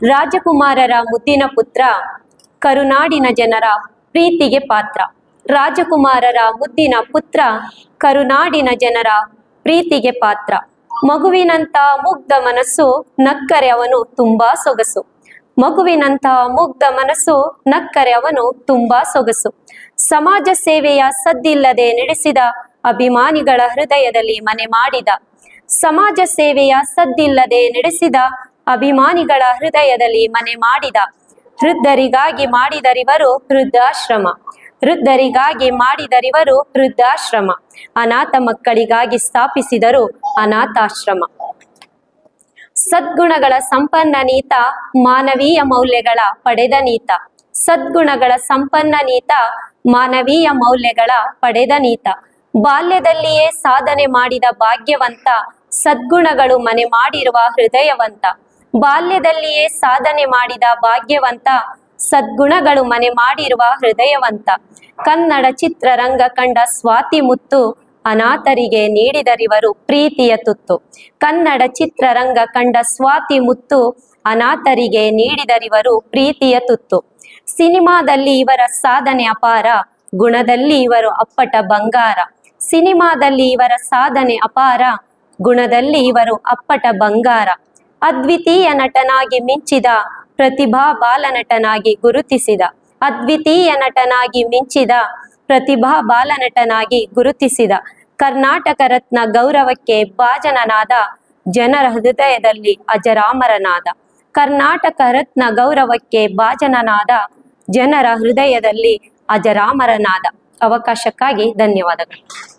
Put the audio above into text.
ರಾಜಕುಮಾರರ ಮುದ್ದಿನ ಪುತ್ರ, ಕರುನಾಡಿನ ಜನರ ಪ್ರೀತಿಗೆ ಪಾತ್ರ. ರಾಜಕುಮಾರರ ಮುದ್ದಿನ ಪುತ್ರ, ಕರುನಾಡಿನ ಜನರ ಪ್ರೀತಿಗೆ ಪಾತ್ರ. ಮಗುವಿನಂತ ಮುಗ್ಧ ಮನಸ್ಸು, ನಕ್ಕರೆ ಅವನು ತುಂಬಾ ಸೊಗಸು. ಮಗುವಿನಂತ ಮುಗ್ಧ ಮನಸ್ಸು, ನಕ್ಕರೆ ಅವನು ತುಂಬಾ ಸೊಗಸು. ಸಮಾಜ ಸೇವೆಯ ಸದ್ದಿಲ್ಲದೆ ನಡೆಸಿದ, ಅಭಿಮಾನಿಗಳ ಹೃದಯದಲ್ಲಿ ಮನೆ ಮಾಡಿದ. ಸಮಾಜ ಸೇವೆಯ ಸದ್ದಿಲ್ಲದೆ ನಡೆಸಿದ, ಅಭಿಮಾನಿಗಳ ಹೃದಯದಲ್ಲಿ ಮನೆ ಮಾಡಿದ. ವೃದ್ಧರಿಗಾಗಿ ಮಾಡಿದರಿವರು ವೃದ್ಧಾಶ್ರಮ. ವೃದ್ಧರಿಗಾಗಿ ಮಾಡಿದರಿವರು ವೃದ್ಧಾಶ್ರಮ. ಅನಾಥ ಮಕ್ಕಳಿಗಾಗಿ ಸ್ಥಾಪಿಸಿದರು ಅನಾಥಾಶ್ರಮ. ಸದ್ಗುಣಗಳ ಸಂಪನ್ನ ನೀತ, ಮಾನವೀಯ ಮೌಲ್ಯಗಳ ಪಡೆದ ನೀತ. ಸದ್ಗುಣಗಳ ಸಂಪನ್ನ ನೀತ, ಮಾನವೀಯ ಮೌಲ್ಯಗಳ ಪಡೆದ ನೀತ. ಬಾಲ್ಯದಲ್ಲಿಯೇ ಸಾಧನೆ ಮಾಡಿದ ಭಾಗ್ಯವಂತ, ಸದ್ಗುಣಗಳು ಮನೆ ಮಾಡಿರುವ ಹೃದಯವಂತ. ಬಾಲ್ಯದಲ್ಲಿಯೇ ಸಾಧನೆ ಮಾಡಿದ ಭಾಗ್ಯವಂತ, ಸದ್ಗುಣಗಳು ಮನೆ ಮಾಡಿರುವ ಹೃದಯವಂತ. ಕನ್ನಡ ಚಿತ್ರರಂಗ ಕಂಡ ಸ್ವಾತಿ ಮುತ್ತು, ಅನಾಥರಿಗೆ ನೀಡಿದರಿವರು ಪ್ರೀತಿಯ ತುತ್ತು. ಕನ್ನಡ ಚಿತ್ರರಂಗ ಕಂಡ ಸ್ವಾತಿ ಮುತ್ತು, ಅನಾಥರಿಗೆ ನೀಡಿದರಿವರು ಪ್ರೀತಿಯ ತುತ್ತು. ಸಿನಿಮಾದಲ್ಲಿ ಇವರ ಸಾಧನೆ ಅಪಾರ, ಗುಣದಲ್ಲಿ ಇವರು ಅಪ್ಪಟ ಬಂಗಾರ. ಸಿನಿಮಾದಲ್ಲಿ ಇವರ ಸಾಧನೆ ಅಪಾರ, ಗುಣದಲ್ಲಿ ಇವರು ಅಪ್ಪಟ ಬಂಗಾರ. ಅದ್ವಿತೀಯ ನಟನಾಗಿ ಮಿಂಚಿದ, ಪ್ರತಿಭಾ ಬಾಲನಟನಾಗಿ ಗುರುತಿಸಿದ. ಅದ್ವಿತೀಯ ನಟನಾಗಿ ಮಿಂಚಿದ, ಪ್ರತಿಭಾ ಬಾಲನಟನಾಗಿ ಗುರುತಿಸಿದ. ಕರ್ನಾಟಕ ರತ್ನ ಗೌರವಕ್ಕೆ ಭಾಜನನಾದ, ಜನರ ಹೃದಯದಲ್ಲಿ ಅಜರಾಮರನಾದ. ಕರ್ನಾಟಕ ರತ್ನ ಗೌರವಕ್ಕೆ ಭಾಜನನಾದ, ಜನರ ಹೃದಯದಲ್ಲಿ ಅಜರಾಮರನಾದ. ಅವಕಾಶಕ್ಕಾಗಿ ಧನ್ಯವಾದಗಳು.